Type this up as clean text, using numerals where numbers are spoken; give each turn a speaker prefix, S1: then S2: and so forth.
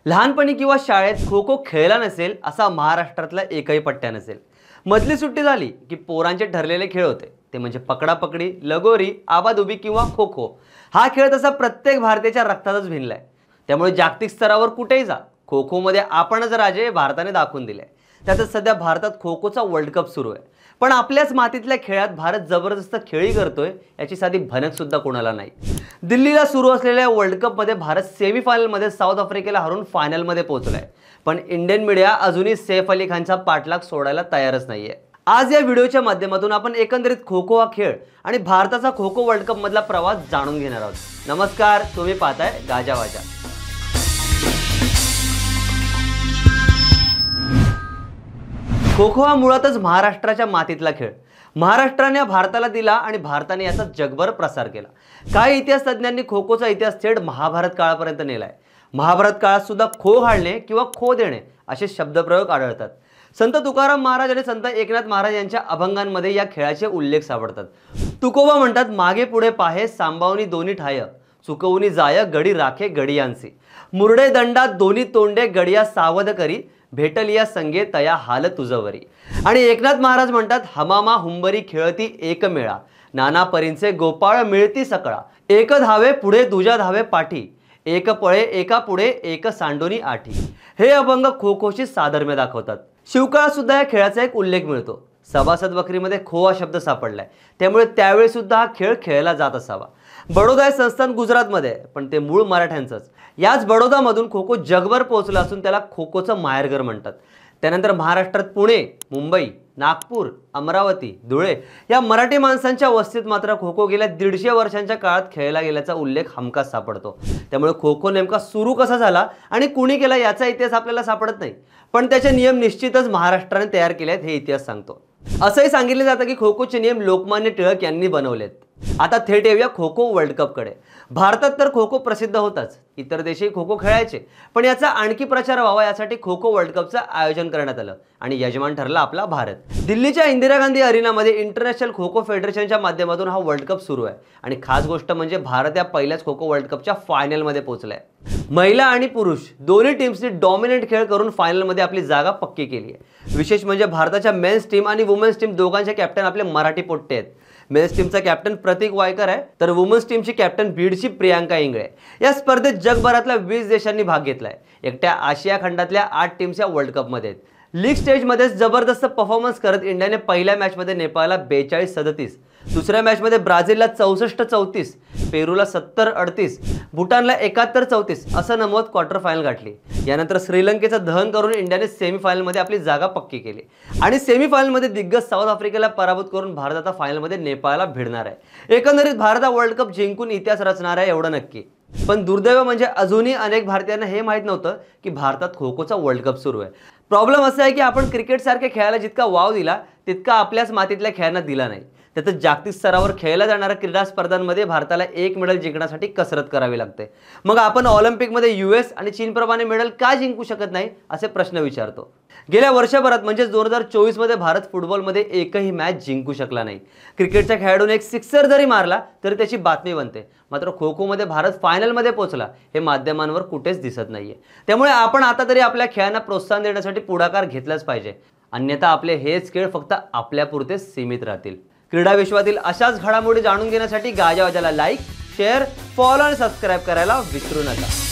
S1: लहानपणी किंवा शाळेत खो खो खेळला नसेल असा महाराष्ट्रातला एकही पट्ट्या नसेल। मधली सुट्टी झाली की पोरांचे ठरलेले खेळ होते ते म्हणजे पकडापकडी, लगोरी, आबाधुबी किंवा खो खो। हा खेळ तसा प्रत्येक भारतीयाच्या रक्तातच भिनलाय। त्यामुळे जागतिक स्तरावर कुठेही जा, खो खो मध्ये आपणच राजे भारताने दाखवून दिले। त्यातच सध्या भारतात खो खोचा वर्ल्ड कप सुरू आहे। पण आपल्याच मातीतल्या खेळात भारत जबरदस्त खेळी करतोय याची साधी भनक सुद्धा कोणाला नाही। दिल्लीला सुरू असलेल्या वर्ल्ड कप मध्ये भारत सेमीफायनल मध्ये साऊथ आफ्रिकेला हरवून फायनल मध्ये पोहोचलाय। पण इंडियन मीडिया अजूनही सैफ अली खानचा पाठलाग सोडायला तयारच नाहीये। आज या व्हिडिओच्या माध्यमातून आपण एकंदरीत खो खो हा खेळ आणि भारताचा खो खो वर्ल्ड कप मधला प्रवास जाणून घेणार आहोत। नमस्कार, तुम्ही पाहताय गाजावाजा। खो खो हा मुळातच महाराष्ट्राच्या मातीतला खेळ। महाराष्ट्राने भारताला दिला आणि भारताने याचा जगभर प्रसार केला। काही इतिहास तज्ञांनी खो खोचा इतिहास थेट महाभारत काळापर्यंत नेलाय। महाभारत काळात सुद्धा खो हाडणे किंवा खो देणे असे शब्दप्रयोग आढळतात। संत तुकाराम महाराज आणि संत एकनाथ महाराज यांच्या अभंगांमध्ये या खेळाचे उल्लेख सापडतात। तुकोबा म्हणतात, मागे पुढे पाहे सांभावनी दोन्ही ठाय, चुकवूनी जाय गडी राखे गडियांसी, मुरडे दंडात दोन्ही तोंडे गडिया सावध करी, भेटलिया संगे तया हाल तुझवरी। आणि एकनाथ महाराज म्हणतात, हमामा हुंबरी खेळती एक मेळा, नाना परींचे गोपाळ मिळती सकळा, एक धावे पुढे दुजा धावे पाठी, एक पळे एका पुढे एक सांडोनी आठी। हे अभंग खो खोची साधर्म्य दाखवतात। शिवकाळात सुद्धा या खेळाचा एक उल्लेख मिळतो। सभासद बकरीमध्ये खो हा शब्द सापडलाय, त्यामुळे त्यावेळी सुद्धा हा खेळ खेळला जात असावा। बडोदा हे संस्थान गुजरातमध्ये आहे, पण ते मूळ मराठ्यांचंच। याच बडोदामधून खो खो जगभर पोहोचला असून त्याला खो खोचं माहेरघर म्हणतात। त्यानंतर महाराष्ट्रात पुणे, मुंबई, नागपूर, अमरावती, धुळे या मराठी माणसांच्या वस्तीत मात्र खो खो गेल्या 150 वर्षांच्या काळात खेळला गेल्याचा उल्लेख हमखास सापडतो। त्यामुळे खो खो नेमका सुरू कसा झाला आणि कुणी केला याचा इतिहास आपल्याला सापडत नाही, पण त्याचे नियम निश्चितच महाराष्ट्राने तयार केले आहेत हे इतिहास सांगतो। असंही सांगितले जातं की खो खोचे नियम लोकमान्य टिळक यांनी बनवलेत। आता थेट येऊया खो खो वर्ल्ड कप कडे। भारतात तर खो खो प्रसिद्ध होताच, इतर देशही खो खो खेळायचे, पण याचा आणखी प्रचार व्हावा यासाठी खो खो वर्ल्ड कपचं आयोजन करण्यात आलं आणि यजमान ठरला आपला भारत। दिल्लीच्या इंदिरा गांधी अरिनामध्ये इंटरनॅशनल खो खो फेडरेशनच्या माध्यमातून हा वर्ल्ड कप सुरू आहे आणि खास गोष्ट म्हणजे भारत या पहिल्याच खो खो वर्ल्ड कपच्या फायनल मध्ये पोहोचलाय। महिला आणि पुरुष दोन्ही टीम्सनी डॉमिनेट खेळ करून फायनल मध्ये आपली जागा पक्की केली आहे। विशेष म्हणजे भारताच्या मेन्स टीम आणि वुमेन्स टीम दोघांचे कॅप्टन आपले मराठी पोट्टे आहेत। मेन्स टीमचा कॅप्टन प्रतीक वायकर आहे, तर वुमेन्स टीमची कॅप्टन बीडची प्रियांका इंगळे। या स्पर्धेत जगभरातल्या 20 देशांनी भाग घेतलाय। एकट्या आशिया खंडातल्या 8 टीम्स या वर्ल्ड कप मध्ये आहेत। लीग स्टेजमध्ये जबरदस्त परफॉर्मन्स करत इंडियाने पहिल्या मॅचमध्ये नेपाळला 42-37, दुसऱ्या मॅचमध्ये ब्राझीलला 64-34, पेरूला 70-38, भूटानला 71-34 असं नमवत क्वार्टर फायनल गाठली। यानंतर श्रीलंकेचं दहन करून इंडियाने सेमीफायनलमध्ये आपली जागा पक्की केली आणि सेमीफायनलमध्ये दिग्गज साऊथ आफ्रिकेला पराभूत करून भारत आता फायनलमध्ये नेपाळला भिडणार आहे। एकंदरीत भारत हा वर्ल्ड कप जिंकून इतिहास रचणार आहे एवढं नक्की। पण दुर्दैव म्हणजे अजूनही अनेक भारतीयांना हे माहीत नव्हतं की भारतात खो खोचा वर्ल्ड कप सुरू आहे। प्रॉब्लेम असा आहे की आपण क्रिकेट सारख्या खेळाला जितका वाव दिला तितका आपल्याच मातीतल्या खेळांना दिला नाही। त्यातच जागतिक स्तरावर खेळल्या जाणाऱ्या क्रीडा स्पर्धांमध्ये भारताला एक मेडल जिंकण्यासाठी कसरत करावी लागते। मग आपण ऑलिम्पिकमध्ये US आणि चीनप्रमाणे मेडल का जिंकू शकत नाही असे प्रश्न विचारतो। गेल्या वर्षभरात म्हणजे 2024 मध्ये भारत फुटबॉलमध्ये एकही मॅच जिंकू शकला नाही। क्रिकेटच्या खेळाडूने एक सिक्सर जरी मारला तरी त्याची बातमी बनते, मात्र खो खो मध्ये भारत फायनलमध्ये पोहोचला हे माध्यमांवर कुठेच दिसत नाहीये। त्यामुळे आपण आता तरी आपल्या खेळांना प्रोत्साहन देण्यासाठी पुढाकार घेतलाच पाहिजे, अन्यथा आपले हेच खेळ फक्त आपल्यापुरते सीमित राहतील। क्रीडा विश्वातील अशाच घडामोडी जाणून घेण्यासाठी गाजावाजाला लाईक, शेअर, फॉलो आणि सबस्क्राईब करायला विसरू नका।